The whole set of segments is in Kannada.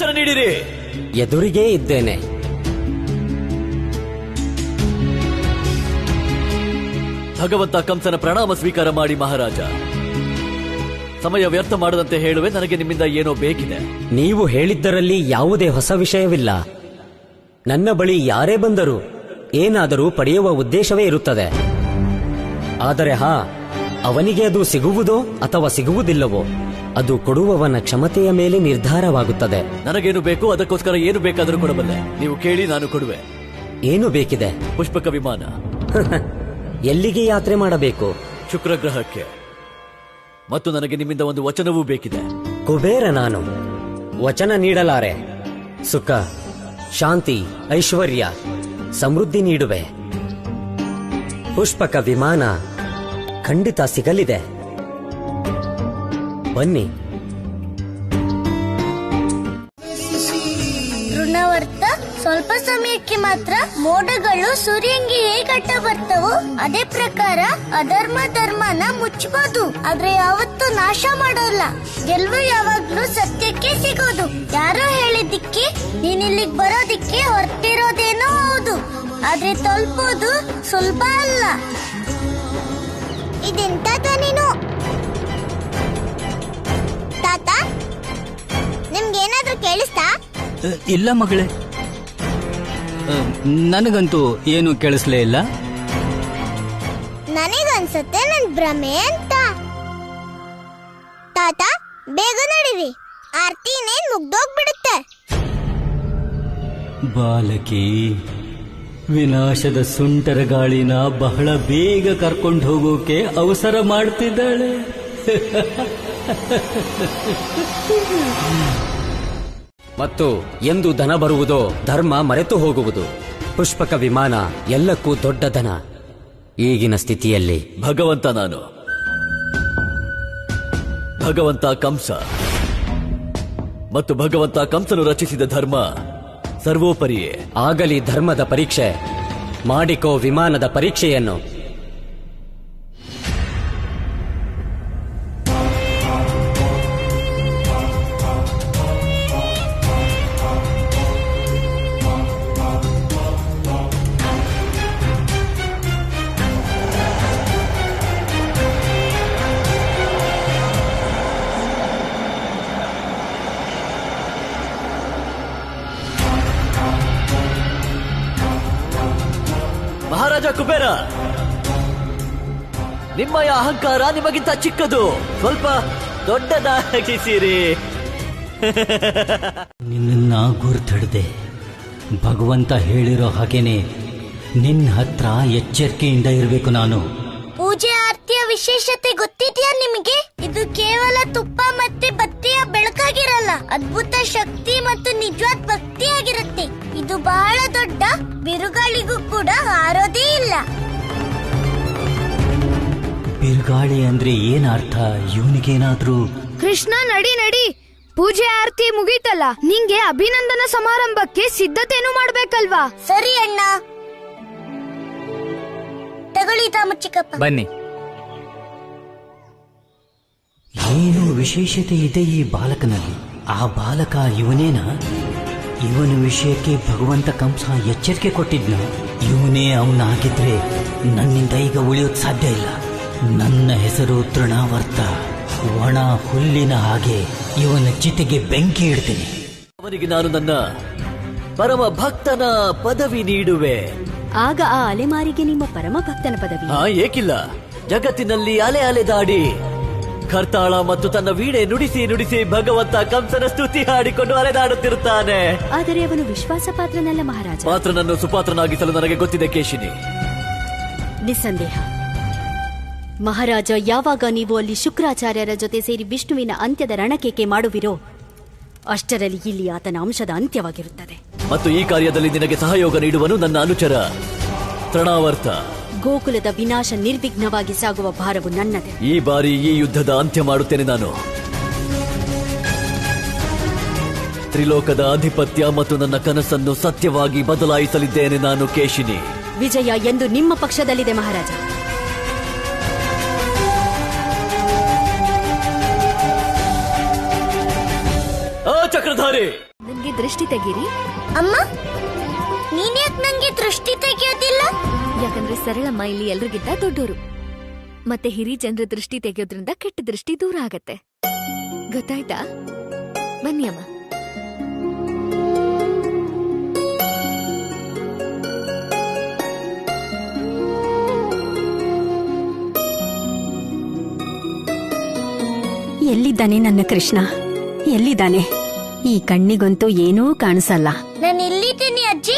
ದರ್ಶನ ನೀಡಿರಿ. ಎದುರಿಗೇ ಇದ್ದೇನೆ. ಭಗವಂತ ಕಂಸನ ಪ್ರಣಾಮ ಸ್ವೀಕಾರ ಮಾಡಿ ಮಹಾರಾಜ. ಸಮಯ ವ್ಯರ್ಥ ಮಾಡದಂತೆ ಹೇಳುವೆ, ನನಗೆ ನಿಮ್ಮಿಂದ ಏನೋ ಬೇಕಿದೆ. ನೀವು ಹೇಳಿದ್ದರಲ್ಲಿ ಯಾವುದೇ ಹೊಸ ವಿಷಯವಿಲ್ಲ. ನನ್ನ ಬಳಿ ಯಾರೇ ಬಂದರೂ ಏನಾದರೂ ಪಡೆಯುವ ಉದ್ದೇಶವೇ ಇರುತ್ತದೆ. ಆದರೆ ಅವನಿಗೆ ಅದು ಸಿಗುವುದೋ ಅಥವಾ ಸಿಗುವುದಿಲ್ಲವೋ ಅದು ಕೊಡುವವನ ಕ್ಷಮತೆಯ ಮೇಲೆ ನಿರ್ಧಾರವಾಗುತ್ತದೆ. ನನಗೇನು ಬೇಕು, ಅದಕ್ಕೋಸ್ಕರ ಏನು ಬೇಕಾದರೂ ಕೊಡಬಲ್ಲೆ. ನೀವು ಕೇಳಿ, ನಾನು ಕೊಡುವೆ. ಏನು ಬೇಕಿದೆ? ಪುಷ್ಪಕ ವಿಮಾನ. ಎಲ್ಲಿಗೆ ಯಾತ್ರೆ ಮಾಡಬೇಕು? ಶುಕ್ರ ಗ್ರಹಕ್ಕೆ. ಮತ್ತು ನನಗೆ ನಿಮ್ಮಿಂದ ಒಂದು ವಚನವೂ ಬೇಕಿದೆ. ಕುಬೇರ ನಾನು, ವಚನ ನೀಡಲಾರೆ. ಸುಖ, ಶಾಂತಿ, ಐಶ್ವರ್ಯ, ಸಮೃದ್ಧಿ ನೀಡುವೆ. ಪುಷ್ಪಕ ವಿಮಾನ ಖಂಡಿತ ಸಿಗಲಿದೆ. ಬನ್ನಿ. ಋಣವರ್ತ, ಸ್ವಲ್ಪ ಸಮಯಕ್ಕೆ ಮಾತ್ರ ಮೋಡಗಳು ಸೂರ್ಯಂಗೆ ಹೇಗೆ ಅಡ್ಡ ಬರ್ತವೋ ಅದೇ ಪ್ರಕಾರ ಅಧರ್ಮ ಧರ್ಮನ ಮುಚ್ಚಬಹುದು, ಆದ್ರೆ ಯಾವತ್ತೂ ನಾಶ ಮಾಡೋಲ್ಲ. ಗೆಲುವು ಯಾವಾಗ್ಲೂ ಸತ್ಯಕ್ಕೆ ಸಿಗೋದು. ಯಾರೋ ಹೇಳಿದ್ದಕ್ಕೆ ನೀನಿಲ್ಲಿಗೆ ಬರೋದಿಕ್ಕೆ ಹೊರಟಿರೋದೇನೋ ಹೌದು, ಆದ್ರೆ ತಲುಪೋದು ಸುಲಭ ಅಲ್ಲ. ಇದೆಂತ ನೀನು ತಾತ? ನಿಮ್ಗೇನಾದ್ರೂ ಕೇಳಿಸ್ತಾ? ಇಲ್ಲ ಮಗಳೇ, ನನಗಂತೂ ಏನು ಕೇಳಿಸ್ಲೇ ಇಲ್ಲ. ನನಗನ್ಸುತ್ತೆ ನನ್ ಭ್ರಮೆ ಅಂತ. ತಾತ, ಬೇಗ ನಡೀರಿ, ಆರ್ತಿ ಇನ್ನೇನ್ ಮುಗ್ದೋಗ್ಬಿಡುತ್ತೆ. ಬಾಲಕಿ, ವಿನಾಶದ ಸುಂಟರ ಗಾಳಿನ ಬಹಳ ಬೇಗ ಕರ್ಕೊಂಡು ಹೋಗೋಕೆ ಅವಸರ ಮಾಡ್ತಿದ್ದಾಳೆ. ಮತ್ತು ಎಂದು ಧನ ಬರುವುದೋ ಧರ್ಮ ಮರೆತು ಹೋಗುವುದು. ಪುಷ್ಪಕ ವಿಮಾನ ಎಲ್ಲಕ್ಕೂ ದೊಡ್ಡ ಧನ ಈಗಿನ ಸ್ಥಿತಿಯಲ್ಲಿ. ಭಗವಂತ ನಾನು, ಭಗವಂತ ಕಂಸ, ಮತ್ತು ಭಗವಂತ ಕಂಸನು ರಚಿಸಿದ ಧರ್ಮ ಸರ್ವೋಪರಿಯೇ. ಆಗಲಿ ಧರ್ಮದ ಪರೀಕ್ಷೆ, ಮಾಡಿಕೋ ವಿಮಾನದ ಪರೀಕ್ಷೆಯನ್ನು. ಮಹಾರಾಜ ಕುಬೇರ, ನಿಮ್ಮಯ ಅಹಂಕಾರ ನಿಮಗಿಂತ ಚಿಕ್ಕದು, ಸ್ವಲ್ಪ ದೊಡ್ಡದಾಗಿಸಿರಿ. ನಿನ್ನ ಗುರ್ತಡ್ದೆ. ಭಗವಂತ ಹೇಳಿರೋ ಹಾಗೇನೆ ನಿನ್ನ ಹತ್ರ ಎಚ್ಚರಿಕೆಯಿಂದ ಇರಬೇಕು. ನಾನು ಪೂಜೆ ಆರತಿಯ ವಿಶೇಷತೆ ಗೊತ್ತಿದ್ಯಾ ನಿಮಗೆ? ಇದು ಕೇವಲ ತುಪ್ಪ ಮತ್ತೆ ಬತ್ತಿಯ ಬೆಳಕಾಗಿರಲ್ಲ, ಅದ್ಭುತ ಶಕ್ತಿ ಮತ್ತು ನಿಜವಾದ ಭಕ್ತಿಯಾಗಿರುತ್ತೆ. ಇದು ಬಹಳ ದೊಡ್ಡ ಬಿರುಗಾಳಿಗೂ ಕೂಡ ಹಾರೋದೇ ಇಲ್ಲ. ಬಿರುಗಾಳಿ ಅಂದ್ರೆ ಏನರ್ಥ? ಇವನಿಗೇನಾದ್ರೂ? ಕೃಷ್ಣ, ನಡಿ ನಡಿ, ಪೂಜೆ ಆರತಿ ಮುಗೀತಲ್ಲ, ನಿಂಗೆ ಅಭಿನಂದನಾ ಸಮಾರಂಭಕ್ಕೆ ಸಿದ್ಧತೆನೂ ಮಾಡ್ಬೇಕಲ್ವಾ? ಸರಿ ಅಣ್ಣ, ತಗೊಳ್ಳಿ ತಾಮ ಚಿಕ್ಕಪ್ಪ. ಬನ್ನಿ. ಏನು ವಿಶೇಷತೆ ಇದೆ ಈ ಬಾಲಕನಲ್ಲಿ? ಆ ಬಾಲಕ ಇವನೇನಾ? ಇವನ ವಿಷಯಕ್ಕೆ ಭಗವಂತ ಕಂಸ ಎಚ್ಚರಿಕೆ ಕೊಟ್ಟಿದ್ನ? ಇವನೇ ಅವನಾಗಿದ್ರೆ ನನ್ನಿಂದ ಈಗ ಉಳಿಯೋದು ಸಾಧ್ಯ ಇಲ್ಲ. ನನ್ನ ಹೆಸರು ತೃಣಾವರ್ತ. ಒಣ ಹುಲ್ಲಿನ ಹಾಗೆ ಇವನ ಚಿತೆಗೆ ಬೆಂಕಿ ಇಡ್ತೀನಿ. ಅವನಿಗೆ ನಾನು ನನ್ನ ಪರಮ ಭಕ್ತನ ಪದವಿ ನೀಡುವೆ. ಆಗ ಆ ಅಲೆಮಾರಿಗೆ ನಿಮ್ಮ ಪರಮ ಭಕ್ತನ ಪದವಿ? ಏಕಿಲ್ಲ. ಜಗತ್ತಿನಲ್ಲಿ ಅಲೆ ಅಲೆದಾಡಿ ಕರ್ತಾಳ ಮತ್ತು ತನ್ನ ವೀಣೆ ನುಡಿಸಿ ನುಡಿಸಿ ಭಗವಂತ ಕಂಸನ ಸ್ತುತಿ ಹಾಡಿಕೊಂಡು ಅಲೆದಾಡುತ್ತಿರುತ್ತಾನೆ. ಆದರೆ ಅವನು ವಿಶ್ವಾಸ ಪಾತ್ರನಲ್ಲ ಮಹಾರಾಜ. ಪಾತ್ರನನ್ನು ಸುಪಾತ್ರನಾಗಿಸಲು ನನಗೆ ಗೊತ್ತಿದೆ ಕೇಶಿನಿ. ನಿಸ್ಸಂದೇಹ ಮಹಾರಾಜ, ಯಾವಾಗ ನೀವು ಅಲ್ಲಿ ಶುಕ್ರಾಚಾರ್ಯರ ಜೊತೆ ಸೇರಿ ವಿಷ್ಣುವಿನ ಅಂತ್ಯದ ರಣಕೇಕೆ ಮಾಡುವಿರೋ ಅಷ್ಟರಲ್ಲಿ ಇಲ್ಲಿ ಆತನ ಅಂಶದ ಅಂತ್ಯವಾಗಿರುತ್ತದೆ. ಮತ್ತು ಈ ಕಾರ್ಯದಲ್ಲಿ ನಿನಗೆ ಸಹಯೋಗ ನೀಡುವನು ನನ್ನ ಅನುಚರ ತೃಣಾವರ್ತ. ಗೋಕುಲದ ವಿನಾಶ ನಿರ್ವಿಘ್ನವಾಗಿ ಸಾಗುವ ಭಾರವು ನನ್ನದೇ. ಈ ಬಾರಿ ಈ ಯುದ್ಧದ ಅಂತ್ಯ ಮಾಡುತ್ತೇನೆ ನಾನು. ತ್ರಿಲೋಕದ ಅಧಿಪತ್ಯ ಮತ್ತು ನನ್ನ ಕನಸನ್ನು ಸತ್ಯವಾಗಿ ಬದಲಾಯಿಸಲಿದ್ದೇನೆ ನಾನು ಕೇಶಿನಿ. ವಿಜಯ ಎಂದು ನಿಮ್ಮ ಪಕ್ಷದಲ್ಲಿದೆ ಮಹಾರಾಜ. ಚಕ್ರಧಾರಿ, ನನಗೆ ದೃಷ್ಟಿ ತೆಗೀರಿ. ಅಮ್ಮ, ನೀನ್ಯಾಕ್ ನಂಗೆ ದೃಷ್ಟಿ ತೆಗಿಯೋದಿಲ್ಲ? ಯಾಕಂದ್ರೆ ಸರಳಮ್ಮ ಇಲ್ಲಿ ಎಲ್ರಿಗಿಂತ ದೊಡ್ಡೋರು. ಮತ್ತೆ ಹಿರಿ ಜನರ ದೃಷ್ಟಿ ತೆಗೆಯೋದ್ರಿಂದ ಕೆಟ್ಟ ದೃಷ್ಟಿ ದೂರ ಆಗತ್ತೆ. ಗೊತ್ತಾಯ್ತಾ? ಬನ್ನಿ ಅಮ್ಮ. ಎಲ್ಲಿದ್ದಾನೆ ನನ್ನ ಕೃಷ್ಣ? ಎಲ್ಲಿದ್ದಾನೆ? ಈ ಕಣ್ಣಿಗಂತೂ ಏನೂ ಕಾಣಿಸಲ್ಲ. ನಾನು ಇಲ್ಲಿದ್ದೀನಿ ಅಜ್ಜಿ.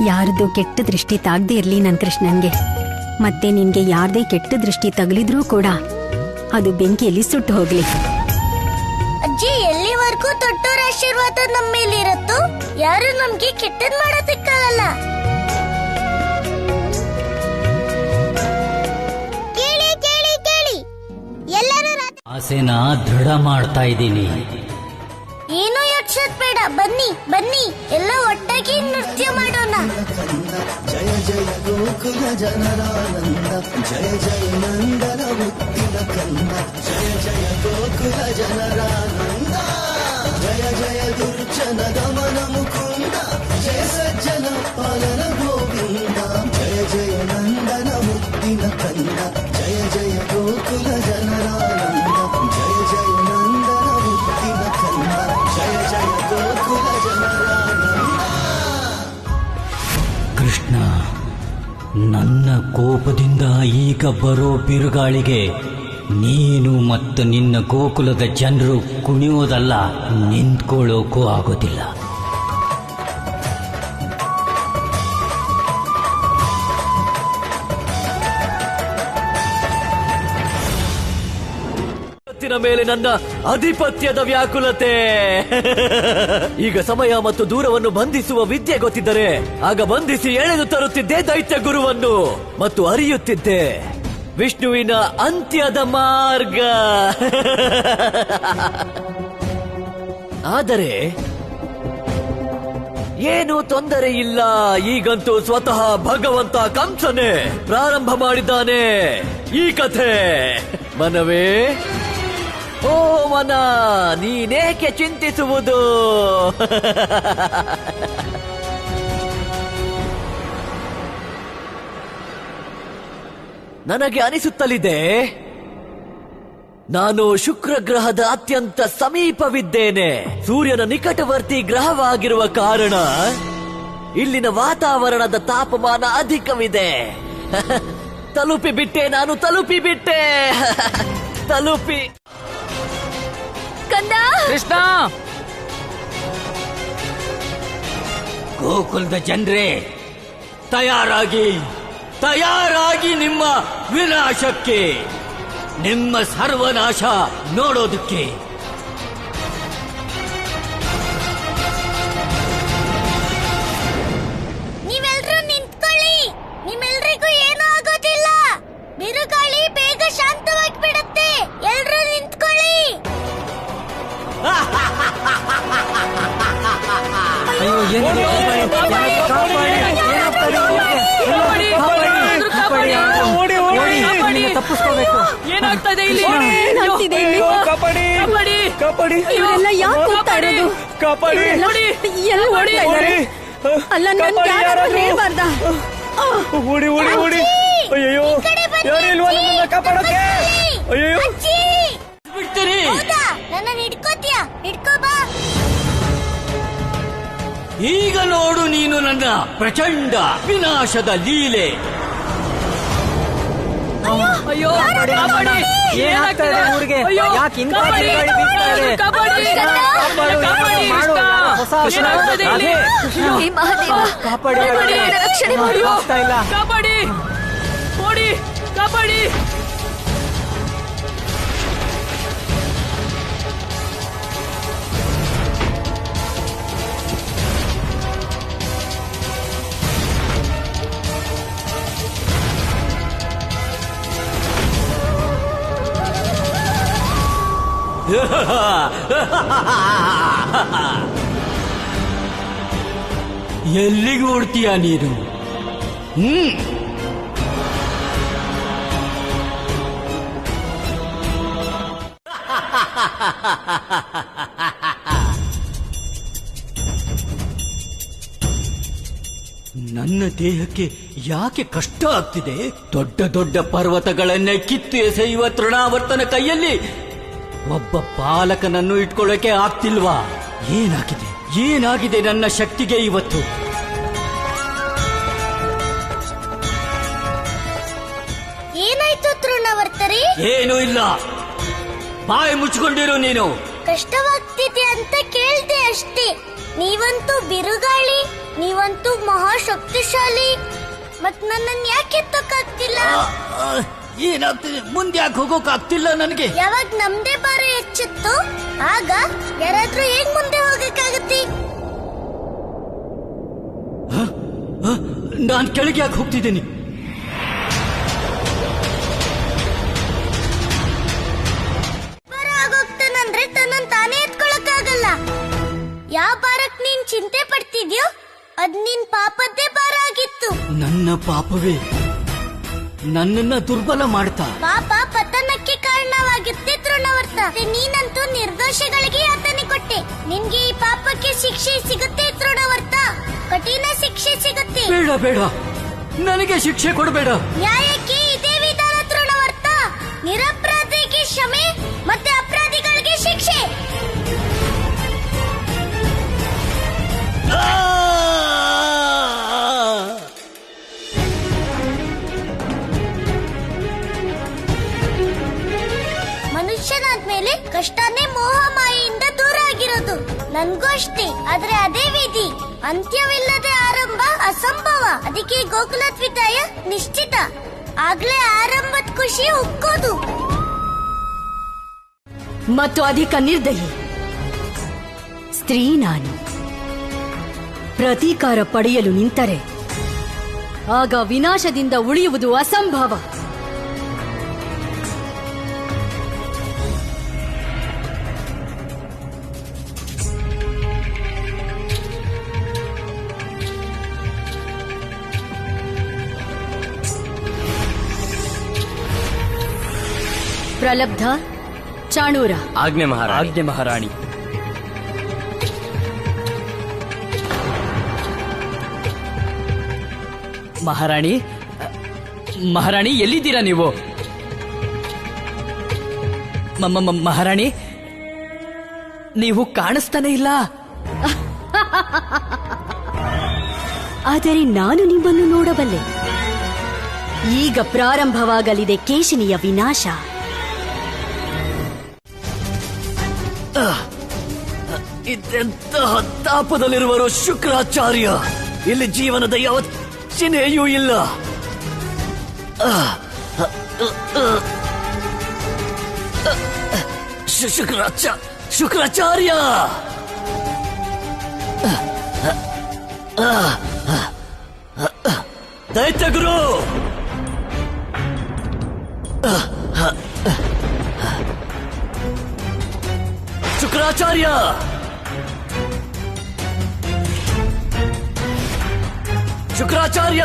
ಯಾರದು ಕೆಟ್ಟ ದೃಷ್ಟಿ ತಾಗ್ದೇ ಇರ್ಲಿ ನನ್ ಕೃಷ್ಣನ್ಗೆ. ಮತ್ತೆ ನಿನ್ಗೆ ಯಾರ್ದೇ ಕೆಟ್ಟ ದೃಷ್ಟಿ ತಗಲಿದ್ರೂ ಕೂಡ ಅದು ಬೆಂಕಿಯಲ್ಲಿ ಸುಟ್ಟು ಹೋಗ್ಲಿ. ಅಜ್ಜಿ, ಎಲ್ಲಿವರೆಗೂ ದೊಡ್ಡೋರ ಆಶೀರ್ವಾದ ನಮ್ಮ ಮೇಲಿರತ್ತೋ ಯಾರು ನಮ್ಗೆ ಕೆಟ್ಟದ್ ಮಾಡೋದಕ್ಕಾಗಲ್ಲ. ಕೇಳಿ ಕೇಳಿ ಕೇಳಿ, ಎಲ್ಲರೂ ಆಸೆನ ದೃಢ ಮಾಡ್ತಾ ಇದ್ದೀನಿ. ಏನೂ ಯೋಚಿಸೋದ್ ಬೇಡ. ಬನ್ನಿ ಬನ್ನಿ, ಎಲ್ಲ ಒಟ್ಟಾಗಿ ನೃತ್ಯ ಮಾಡೋಣ. ಜಯ ಜಯ ಗೋಕುಲ ಜನರಾನಂದ, ಜಯ ಜಯ ನಂದನ ಮುತ್ತಿನ ಕಂದ, ಜಯ ಜಯ ಗೋಕುಲ ಜನರಾನಂದ, ಜಯ ಜಯ ದುರ್ಜನ ದಮನ ಮುಕುಂದ, ಜಯ ಸಜ್ಜನ ಪಾಲನ ಗೋವಿಂದ, ಜಯ ಜಯ ನಂದನ ಮುತ್ತಿನ ಕಂದ, ಜಯ ಜಯ ಗೋಕುಲ ಜನರಾನಂದ, ಜಯ ಜಯ ನಂದನ ಮುತ್ತಿನ ಕಂದ, ಜಯ ಜಯ ಗೋಕುಲ ಜನರಾನಂದ. ಕೃಷ್ಣ, ನನ್ನ ಕೋಪದಿಂದ ಈಗ ಬರೋ ಬಿರುಗಾಳಿಗೆ ನೀನು ಮತ್ತು ನಿನ್ನ ಗೋಕುಲದ ಜನರು ಕುಣಿಯೋದಲ್ಲ, ನಿಂತ್ಕೊಳ್ಳೋಕೂ ಆಗೋದಿಲ್ಲ. ಮೇಲೆ ನನ್ನ ಅಧಿಪತ್ಯದ ವ್ಯಾಕುಲತೆ. ಈಗ ಸಮಯ ಮತ್ತು ದೂರವನ್ನು ಬಂಧಿಸುವ ವಿದ್ಯೆ ಗೊತ್ತಿದ್ದರೆ ಆಗ ಬಂಧಿಸಿ ಎಳೆದು ತರುತ್ತಿದ್ದೆ ದೈತ್ಯ ಗುರುವನ್ನು ಮತ್ತು ಅರಿಯುತ್ತಿದ್ದೆ ವಿಷ್ಣುವಿನ ಅಂತ್ಯದ ಮಾರ್ಗ. ಆದರೆ ಏನೂ ತೊಂದರೆ ಇಲ್ಲ. ಈಗಂತೂ ಸ್ವತಃ ಭಗವಂತ ಕಂಸನೇ ಪ್ರಾರಂಭ ಮಾಡಿದ್ದಾನೆ ಈ ಕಥೆ. ಮನವೇ, ಓ ಮನ, ನೀನೇಕೆ ಚಿಂತಿಸುವುದು? ನನಗೆ ಅನಿಸುತ್ತಲಿದೆ ನಾನು ಶುಕ್ರ ಗ್ರಹದ ಅತ್ಯಂತ ಸಮೀಪವಿದ್ದೇನೆ. ಸೂರ್ಯನ ನಿಕಟವರ್ತಿ ಗ್ರಹವಾಗಿರುವ ಕಾರಣ ಇಲ್ಲಿನ ವಾತಾವರಣದ ತಾಪಮಾನ ಅಧಿಕವಿದೆ. ತಲುಪಿಬಿಟ್ಟೆ, ನಾನು ತಲುಪಿಬಿಟ್ಟೆ. ತಲುಪಿ ಕಂದ, ಕೃಷ್ಣ, ಗೋಕುಲದ ಜನರೇ, ತಯಾರಾಗಿ ತಯಾರಾಗಿ ನಿಮ್ಮ ವಿನಾಶಕ್ಕೆ, ನಿಮ್ಮ ಸರ್ವನಾಶ ನೋಡೋದಕ್ಕೆ. ನೀವೆಲ್ರೂ ನಿಂತ್ಕೊಳ್ಳಿ. ನಿಮ್ಮೆಲ್ರಿಗೂ ಏನೂ ಆಗೋದಿಲ್ಲ. ಬಿರುಗಾಳಿ ಬೇಗ ಶಾಂತವಾಗಿ ಬಿಡುತ್ತೆ. ಎಲ್ರೂ ನಿಂತ್ಕೊಳ್ಳಿ. ತಪ್ಪಿಸ್ಕೋಬೇಕು. ಏನಾಗ್ತದೆ ಇಲ್ಲಿ? ಇವರೆಲ್ಲ ಯಾಕೆ ಹೋಗ್ತಾ ಇರೋದು? ಎಲ್ಲ ಓಡ್ತಾ ಇದ್ದಾರೆ. ಅಲ್ಲ, ನನ್ಗೆ ಯಾರಾದ್ರೂ ಹೇಳ್ಬಾರ್ದಾ? ಅಯ್ಯೋ, ಬಿಡ್ತೀರಿ? ಹೌದಾ? ನನ್ನನ್ನು ಹಿಡ್ಕೋತೀಯಾ? ಹಿಡ್ಕೋ ಬಾ. ಈಗ ನೋಡು ನೀನು ನನ್ನ ಪ್ರಚಂಡ ವಿನಾಶದ ಲೀಲೆ. ಅಯ್ಯೋ, ಏನಾಗ್ತದೆ ಊರಿಗೆ? ಯಾಕೆ ಇಂಥ ಬಿರುಗಾಳಿ ಬೀಸ್ತಾ ಇದೆ? ಹೇ ಮಹಾದೇವ, ಕಾಪಾಡಿ, ರಕ್ಷಣೆ ಮಾಡು. ಆಗ್ತಾ ಇಲ್ಲ. ಕಾಪಾಡಿ, ಓಡಿ, ಕಾಪಾಡಿ. ಎಲ್ಲಿಗೆ ಓಡ್ತೀಯ ನೀನು? ನನ್ನ ದೇಹಕ್ಕೆ ಯಾಕೆ ಕಷ್ಟ ಆಗ್ತಿದೆ? ದೊಡ್ಡ ದೊಡ್ಡ ಪರ್ವತಗಳನ್ನೇ ಕಿತ್ತು ಎಸೆಯುವ ತೃಣಾವರ್ತನ ಕೈಯಲ್ಲಿ ಒಬ್ಬ ಬಾಲಕನನ್ನು ಇಟ್ಕೊಳ್ಳೋಕೆ ಆಗ್ತಿಲ್ವಾ? ಏನಾಗಿದೆ ನನ್ನ ಶಕ್ತಿಗೆ ಇವತ್ತು? ಏನಾಯ್ತು ತೃಣವರ್ತರಿ? ಏನೂ ಇಲ್ಲ, ಬಾಯಿ ಮುಚ್ಕೊಂಡಿರು ನೀನು. ಕಷ್ಟವಾಗ್ತಿದೆ ಅಂತ ಕೇಳ್ದೆ ಅಷ್ಟೇ. ನೀವಂತೂ ಬಿರುಗಾಳಿ, ನೀವಂತೂ ಮಹಾಶಕ್ತಿಶಾಲಿ. ಮತ್ ನನ್ನನ್ನು ಯಾಕೆ ಎತ್ತಕ್ಕಾಗ್ತಿಲ್ಲ? ಏನಾಗ್ತಿದೆ? ಮುಂದೆ ಯಾಕೆ ಹೋಗೋಕಾಗ್ತಿಲ್ಲ ನನಗೆ? ಯಾವಾಗ ನಮ್ದೇ ಭಾರ ಹೆಚ್ಚಿತ್ತು ಆಗ ಯಾರಾದ್ರೂ ಹೇಗ್ ಮುಂದೆ ಹೋಗಕ್ಕಾಗತ್ತೆ? ನಾನ್ ಕೆಳಗೆ ಯಾಕೆ ಹೋಗ್ತಿದ್ದೀನಿ? ಭಾರ ಆಗೋಗ್ತಾನಂದ್ರೆ ತನ್ನನ್ನು ತಾನೇ ಎತ್ಕೊಳಕ್ಕಾಗಲ್ಲ. ಯಾವ ಭಾರಕ್ ನೀನ್ ಚಿಂತೆ ಪಡ್ತಿದ್ಯೋ ಅದ್ ನಿನ್ ಪಾಪದ್ದೇ ಭಾರ ಆಗಿತ್ತು. ನನ್ನ ಪಾಪವೇ ನನ್ನನ್ನ ದುರ್ಬಲ ಮಾಡ್ತಾ? ಪಾಪ ಪತನಕ್ಕೆ ಕಾರಣವಾಗಿತ್ತೆ ತೃಣವರ್ತ. ನೀನಂತೂ ನಿರ್ದೋಷಗಳಿಗೆ ಯಾತನೆ ಕೊಟ್ಟೆ. ನಿನ್ಗೆ ಈ ಪಾಪಕ್ಕೆ ಶಿಕ್ಷೆ ಸಿಗುತ್ತೆ ತೃಣವರ್ತ, ಕಠಿಣ ಶಿಕ್ಷೆ ಸಿಗುತ್ತೆ. ಬೇಡ ಬೇಡ, ನನಗೆ ಶಿಕ್ಷೆ ಕೊಡಬೇಡ. ನ್ಯಾಯಕ್ಕೆ ಇದೇ ವಿಧಾನ ತೃಣವರ್ತ. ನಿರಪರಾಧಿಗೆ ಕ್ಷಮೆ ಮತ್ತೆ ಅಪರಾಧಿಗಳಿಗೆ ಶಿಕ್ಷೆ. ಮನುಷ್ಯನಾದ್ಮೇಲೆ ಕಷ್ಟನೇ ಮೋಹ ಮಾಯೆಯಿಂದ ದೂರ ಆಗಿರೋದು. ನನ್ಗೂ ಅಷ್ಟೇ. ಆದ್ರೆ ಅದೇ ವಿಧಿ. ಅಂತ್ಯವಿಲ್ಲದೆ ಆರಂಭ ಅಸಂಭವ. ಅದಕ್ಕೆ ಗೋಕುಲದ ವಿದಾಯ ನಿಶ್ಚಿತ. ಆಗ್ಲೇ ಆರಂಭದ ಖುಷಿ ಉಕ್ಕೋದು. ಮತ್ತು ಅಧಿಕ ನಿರ್ದಯಿ ಸ್ತ್ರೀ ನಾನು. ಪ್ರತೀಕಾರ ಪಡೆಯಲು ನಿಂತರೆ ಆಗ ವಿನಾಶದಿಂದ ಉಳಿಯುವುದು ಅಸಂಭವ. ಪ್ರಲಬ್ಧ ಚಾಣೂರ. ಆಜ್ಞೆ ಮಹಾರಾಣಿ. ಮಹಾರಾಣಿ ಎಲ್ಲಿದ್ದೀರಾ ನೀವು? ಮಹಾರಾಣಿ, ನೀವು ಕಾಣಿಸ್ತಾನೆ ಇಲ್ಲ. ಆದರೆ ನಾನು ನಿಮ್ಮನ್ನು ನೋಡಬಲ್ಲೆ. ಈಗ ಪ್ರಾರಂಭವಾಗಲಿದೆ ಕೇಶಿನಿಯ ವಿನಾಶ. ಇದೆಂತಹ ತಾಪದಲ್ಲಿರುವರು ಶುಕ್ರಾಚಾರ್ಯ. ಇಲ್ಲಿ ಜೀವನದ ಯಾವ ಚಿಹ್ನೆಯೂ ಇಲ್ಲ. ಶುಕ್ರಾಚಾರ್ಯ, ದೈತ್ಯಗುರು, ಶುಕ್ರಾಚಾರ್ಯ, ಶುಕ್ರಾಚಾರ್ಯ,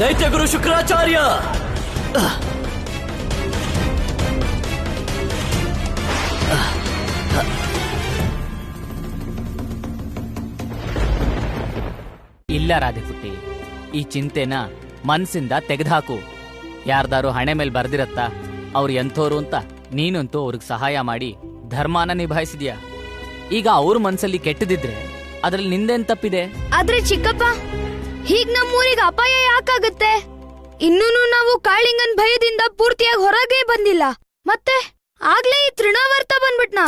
ದೈತ್ಯಗುರು ಶುಕ್ರಾಚಾರ್ಯ. ಇಲ್ಲ ರಾಧೆಪುಟ್ಟಿ, ಈ ಚಿಂತೆನ ಮನ್ಸಿಂದ ತೆಗೆದುಹಾಕು. ಯಾರ್ದಾರು ಹಣೆ ಮೇಲೆ ಬರ್ದಿರತ್ತಾ ಅವ್ರು ಎಂಥೋರು ಅಂತ? ನೀನಂತೂ ಅವ್ರಿಗೆ ಸಹಾಯ ಮಾಡಿ ಧರ್ಮಾನ ನಿಭಾಯಿಸಿದ್ಯಾ. ಈಗ ಅವ್ರ ಮನ್ಸಲ್ಲಿ ಕೆಟ್ಟದಿದ್ರೆ ಅದ್ರಲ್ಲಿ ನಿಂದೇನ್ ತಪ್ಪಿದೆ? ಆದ್ರೆ ಚಿಕ್ಕಪ್ಪ, ಹೀಗ್ ನಮ್ಮೂರಿಗೆ ಅಪಾಯ ಯಾಕಾಗತ್ತೆ? ಇನ್ನೂ ನಾವು ಕಾಳಿಂಗನ್ ಭಯದಿಂದ ಪೂರ್ತಿಯಾಗಿ ಹೊರಗೆ ಬಂದಿಲ್ಲ. ಮತ್ತೆ ಆಗ್ಲೇ ಈ ತೃಣಾವರ್ತ ಬಂದ್ಬಿಟ್ನಾ?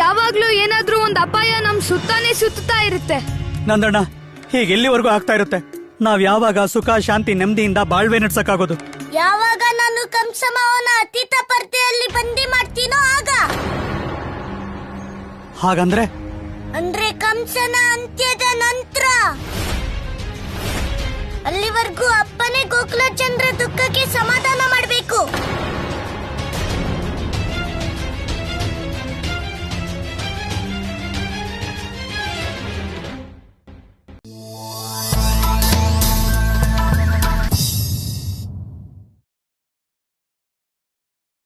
ಯಾವಾಗ್ಲೂ ಏನಾದ್ರೂ ಒಂದ್ ಅಪಾಯ ನಮ್ ಸುತ್ತಾನೆ ಸುತ್ತಾ ಇರುತ್ತೆ. ನಂದಣ್ಣ, ಹೀಗೆ ಎಲ್ಲಿವರೆಗೂ ಆಗ್ತಾ ಇರುತ್ತೆ? ನಾವ್ ಯಾವಾಗ ಸುಖ ಶಾಂತಿ ನೆಮ್ಮದಿಯಿಂದ ಬಾಳ್ವೆ ನಡ್ಸಕ್ಕಾಗೋದು? ಯಾವಾಗ ನಾನು ಕಂಸಮಾವನ ಅತೀತ ಪರ್ದೆಯಲ್ಲಿ ಬಂದಿ ಮಾಡ್ತೀನೋ ಆಗ. ಹಾಗಂದ್ರೆ ಅಂದ್ರೆ ಕಂಸನ ಅಂತ್ಯದ ನಂತರ. ಅಲ್ಲಿವರೆಗೂ ಅಪ್ಪನೇ ಗೋಕುಲ ಚಂದ್ರ ದುಃಖಕ್ಕೆ ಸಮಾಧಾನ